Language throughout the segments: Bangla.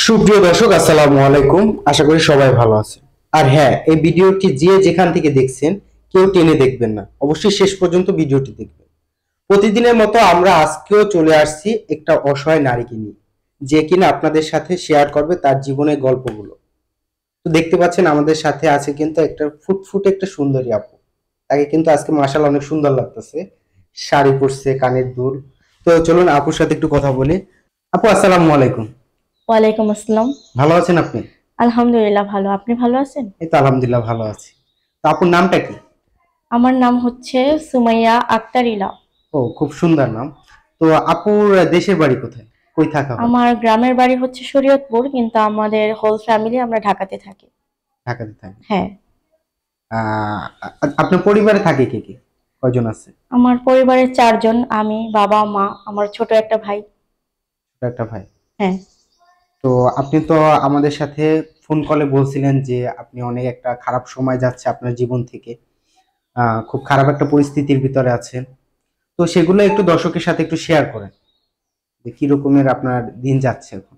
সুপ্রিয় দর্শক, আসসালামু আলাইকুম। আশা করি সবাই ভালো আছেন। আর হ্যাঁ, এই ভিডিওটি যে যেখান থেকে দেখছেন কেউ টেনে দেখবেন না, অবশ্যই শেষ পর্যন্ত ভিডিওটি দেখবেন। প্রতিদিনের মতো আমরা আজকেও চলে আসছি একটা অসহায় নারীকে নিয়ে, যে কিনা আপনাদের সাথে শেয়ার করবে তার জীবনের গল্পগুলো। তো দেখতে পাচ্ছেন আমাদের সাথে আছে কিন্তু একটা ফুটফুটে একটা সুন্দরী আপু। তাকে কিন্তু আজকে মাশাআল্লাহ অনেক সুন্দর লাগতেছে, শাড়ি পরছে, কানের দুল। তো চলুন আপুর সাথে একটু কথা বলি। আপু, আসসালামু আলাইকুম। ওয়ালাইকুম আসসালাম। ভালো আছেন আপনি? আলহামদুলিল্লাহ ভালো। আপনি ভালো আছেন? এই তো আলহামদুলিল্লাহ ভালো আছি। তো আপুর নামটা কি? আমার নাম হচ্ছে সুমাইয়া আক্তার ইলা। ও, খুব সুন্দর নাম। তো আপুর দেশের বাড়ি কোথায়, কই থাকা হয়? আমার গ্রামের বাড়ি হচ্ছে শরীয়তপুর, কিন্তু আমাদের হোল ফ্যামিলি আমরা ঢাকাতে থাকি। ঢাকাতে থাকে। হ্যাঁ। আপনার পরিবারে থাকে কে কে, কয়জন আছে? আমার পরিবারের 4 জন, আমি, বাবা, মা, আমার ছোট একটা ভাই। ছোট একটা ভাই। হ্যাঁ। তো আপনি তো আমাদের সাথে ফোন কলে বলছিলেন যে আপনি অনেক একটা খারাপ সময় যাচ্ছে আপনার জীবন থেকে, খুব খারাপ একটা পরিস্থিতির ভিতরে আছেন। তো সেগুলো একটু দর্শকের সাথে একটু শেয়ার করেন যে কি রকমের আপনার দিন যাচ্ছে এখন।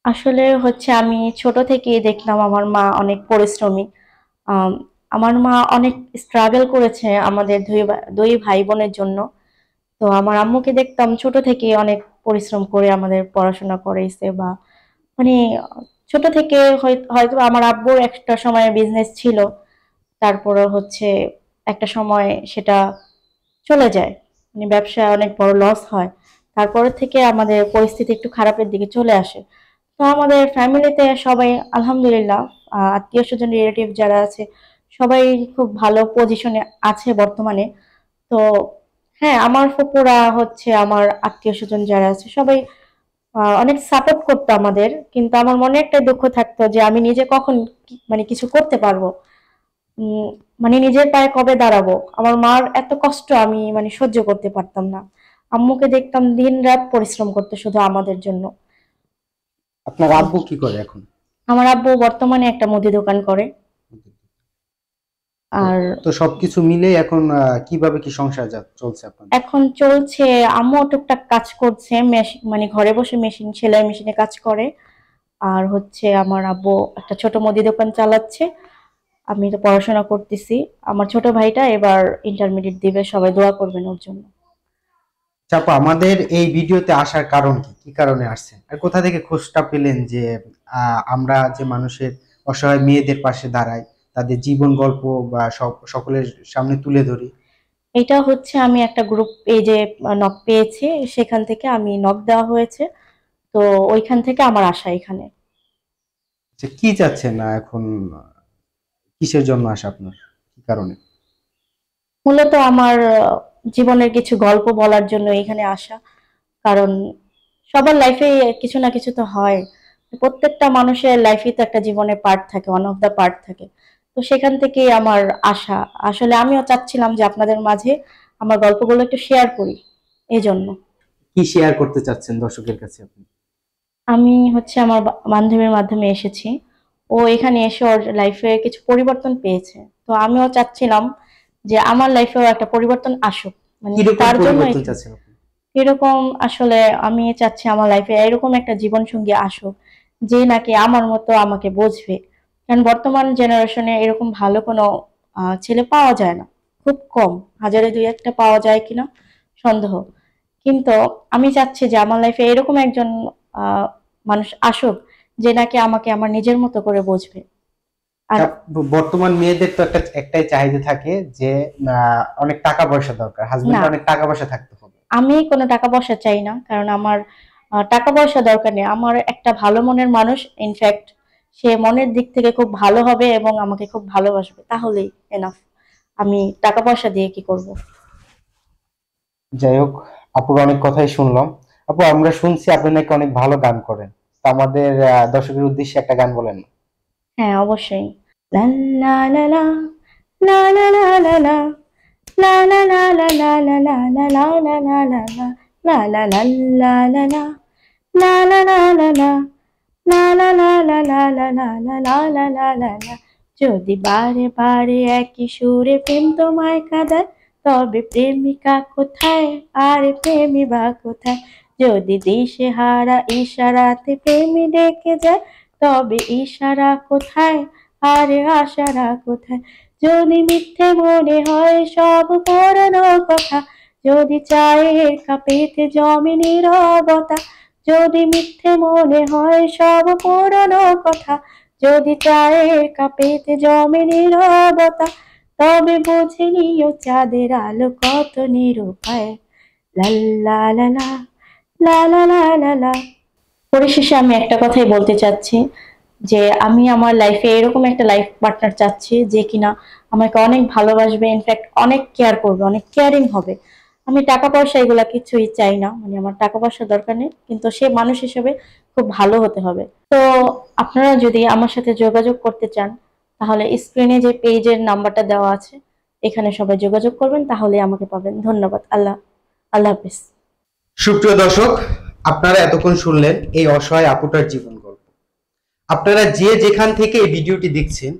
আসলে হচ্ছে আমি ছোট থেকেই দেখলাম আমার মা অনেক পরিশ্রমী। আম, আমার মা অনেক স্ট্রাগল করেছে আমাদের দুই ভাই বোনের জন্য। তো আমার আম্মুকে দেখতাম ছোট থেকে অনেক পরিশ্রম করে আমাদের পড়াশোনা করাইছে, বা মানে ছোট থেকে হয়তো আমার আব্বুর একটা সময় বিজনেস ছিল, তারপরে হচ্ছে একটা সময় সেটা চলে যায়, মানে ব্যবসায় অনেক বড় লস হয়। তারপরে থেকে আমাদের পরিস্থিতি একটু খারাপের দিকে চলে আসে। তো আমাদের ফ্যামিলিতে সবাই আলহামদুলিল্লাহ, আত্মীয় স্বজন রিলেটিভ যারা আছে সবাই খুব ভালো পজিশনে আছে বর্তমানে। তো হ্যাঁ, আমার ফুপুরা হচ্ছে আমার আত্মীয় স্বজন যারা আছে সবাই অনেক সাপোর্ট করতো আমাদের, কিন্তু আমার মনে একটা দুঃখ থাকতো যে আমি নিজে কখন মানে কিছু করতে পারবো। উম, মানে নিজের পায়ে কবে দাঁড়াবো, আমার মার এত কষ্ট আমি মানে সহ্য করতে পারতাম না। আম্মুকে দেখতাম দিন রাত পরিশ্রম করতে শুধু আমাদের জন্য। আপনার তো আব্বু কি করে এখন? আমার আব্বু বর্তমানে একটা মুদি দোকান করে। তো আর তো সবকিছু মিলে এখন কিভাবে কি সংসার চলছে আপনাদের? এখন চলছে, আম্মু টুকটাক কাজ করছে, মেশিন মানে ঘরে বসে মেশিন সেলাই মেশিনে কাজ করে। আর হচ্ছে আমার আব্বু একটা ছোট মুদি দোকান চালাচ্ছে। আমি তো পড়াশোনা করতেছি। আমার ছোট ভাইটা এবার ইন্টারমিডিয়েট দিবে, সবাই দোয়া করবেন ওর জন্য। চাপা, আমাদের এই ভিডিওতে আসার কারণ কি, কি কারণে আসছেন আর কোথা থেকে খোঁজটা পেলেন যে আমরা যে মানুষের অসহায় মেয়েদের পাশে দাঁড়াই, তাদের জীবন গল্প বা সকলের সামনে তুলে ধরি? এটা হচ্ছে আমি একটা গ্রুপ পেজে নক পেয়েছি, সেখান থেকে আমি নক দেওয়া হয়েছে। তো ওইখান থেকে আমার আসা এখানে। যে কি চাচ্ছেন না এখন, কিসের জন্য আসা আপনার, কি কারণে? মূলত আমার জীবনের কিছু গল্প বলার জন্য এখানে আসা। কারণ সবার লাইফে কিছু না কিছু তো হয়। প্রত্যেকটা মানুষের লাইফে তো একটা জীবনের পার্ট থাকে, ওয়ান অফ দা পার্ট থাকে। তো সেখান থেকেই আমার আশা। আসলে আমিও চাচ্ছিলাম যে আপনাদের মাঝে আমার গল্পগুলো একটু শেয়ার করি, এই জন্য। কি শেয়ার করতে চাচ্ছেন দর্শকের কাছে আপনি? আমি হচ্ছে আমার বান্ধবীর মাধ্যমে এসেছি। ও এখানে এসে ওর লাইফে কিছু পরিবর্তন পেয়েছে। তো আমিও চাচ্ছিলাম যে আমার লাইফেও একটা পরিবর্তন আসুক, মানে কিরকম তার জন্য পরিবর্তন এখানে। চাচ্ছেন আপনি? এরকম আসলে আমি চাচ্ছি আমার লাইফে এরকম একটা জীবন সঙ্গী আসুক, যে নাকি আমার মতো আমাকে বুঝবে। কারণ বর্তমান জেনারেশনে এরকম ভালো কোনো ছেলে পাওয়া যায় না, খুব কম, হাজারে দুই একটা পাওয়া যায় কিনা সন্দেহ। কিন্তু আমি চাচ্ছি যে আমার লাইফে এরকম একজন আহ মানুষ আসুক, যে নাকি আমাকে আমার নিজের মতো করে বুঝবে। আর বর্তমান মেয়েদের তো একটাই চাহিদা থাকে যে অনেক টাকা পয়সা দরকার, না, হাজবেন্ডের অনেক টাকা পয়সা থাকতে হবে। আমি কোনো টাকা পয়সা চাই না, কারণ আমার টাকা পয়সা দরকার নেই। আমার একটা ভালো মনের মানুষ, ইনফ্যাক্ট সে মনের দিক থেকে খুব ভালো হবে এবং আমাকে খুব ভালোবাসবে, তাহলেই এনাফ। আমি টাকা পয়সা দিয়ে কি করব? যাই হোক, আপুর অনেক কথাই শুনলাম। আপু, আমরা শুনছি আপনি নাকি অনেক ভালো গান করেন। তো আমাদের দর্শকের উদ্দেশ্যে একটা গান বলেন না? হ্যাঁ, অবশ্যই। লা লা লা লা, লা লা লা লা লা, লা লা লা লা লা লা লা লা লা লা লা লা লা, লা লা লা লা লা লা, লা লা লা লা লা, লা লা লা লা লা লা লা লা লা লা লা লা লা। যদি বারে বারে একই সুরে প্রেম তোমায় কাঁদায়, তবে প্রেমিকা কোথায় আর প্রেমী বা কোথায়? যদি দিশেহারা ইশারাতে প্রেমী ডেকে যায়, তবে ইশারা কোথায় আর আশারা কোথায়? যদি মিথ্যে মনে হয় সব পুরনো কথা, যদি চায়ের কাপেতে জমে নীরবতা, যদি মিথ্যে মনে হয় সব পুরনো কথা, যদি চায়ের কাপেতে জমে নীরবতা, তবে বুঝে নিও চাঁদের আলো কত নিরুপায়। লা লা লা লা লা লা লা লা লা। পরিশেষে আমি একটা কথাই বলতে চাচ্ছি যে আমি আমার লাইফে এরকম একটা লাইফ পার্টনার চাচ্ছি যে কিনা আমাকে অনেক ভালোবাসবে, ইনফ্যাক্ট অনেক কেয়ার করবে, অনেক কেয়ারিং হবে। আমি টাকা পয়সা এগুলা কিছুই চাই না, মানে আমার টাকা পয়সা দরকার নেই, কিন্তু সে মানুষ হিসেবে খুব ভালো হতে হবে। তো আপনারা যদি আমার সাথে যোগাযোগ করতে চান, তাহলে স্ক্রিনে যে পেজের নাম্বারটা দেওয়া আছে এখানে সবাই যোগাযোগ করবেন, তাহলে আমাকে পাবেন। ধন্যবাদ। আল্লাহ হাফিজ। সুপ্রিয় দর্শক, আপনারা এতক্ষণ শুনলেন এই অসহায় আপুটার জীবন গল্প। আপনারা যে যেখান থেকে এই ভিডিওটি দেখছেন,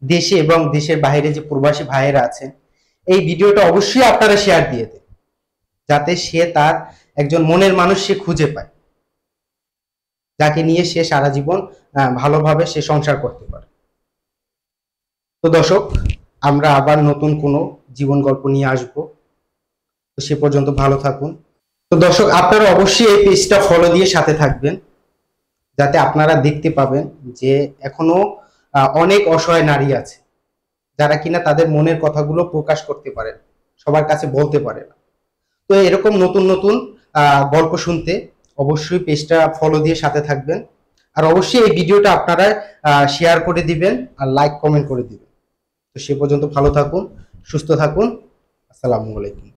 দেশে এবং দেশের বাইরে যে প্রবাসী ভাইয়েরা আছেন, এই ভিডিওটা অবশ্যই আপনারা শেয়ার দিয়ে দেন, যাতে সে তার একজন মনের মানুষ সে খুঁজে পায়, যাকে নিয়ে সে সারা জীবন ভালোভাবে সে সংসার করতে পারে। তো দর্শক, আমরা আবার নতুন কোনো জীবন গল্প নিয়ে আসব। তো সে পর্যন্ত ভালো থাকুন। তো দর্শক, আপনারা অবশ্যই এই পেজটা ফলো দিয়ে সাথে থাকবেন, যাতে আপনারা দেখতে পাবেন যে এখনো অনেক অসহায় নারী আছে যারা কিনা তাদের মনের কথাগুলো প্রকাশ করতে পারে, সবার কাছে বলতে পারে না। তো এরকম নতুন নতুন গল্প শুনতে অবশ্যই পেজটা ফলো দিয়ে সাথে থাকবেন। আর অবশ্যই এই ভিডিওটা আপনারা শেয়ার করে দিবেন আর লাইক কমেন্ট করে দিবেন। তো সে পর্যন্ত ভালো থাকুন, সুস্থ থাকুন। আসসালামু আলাইকুম।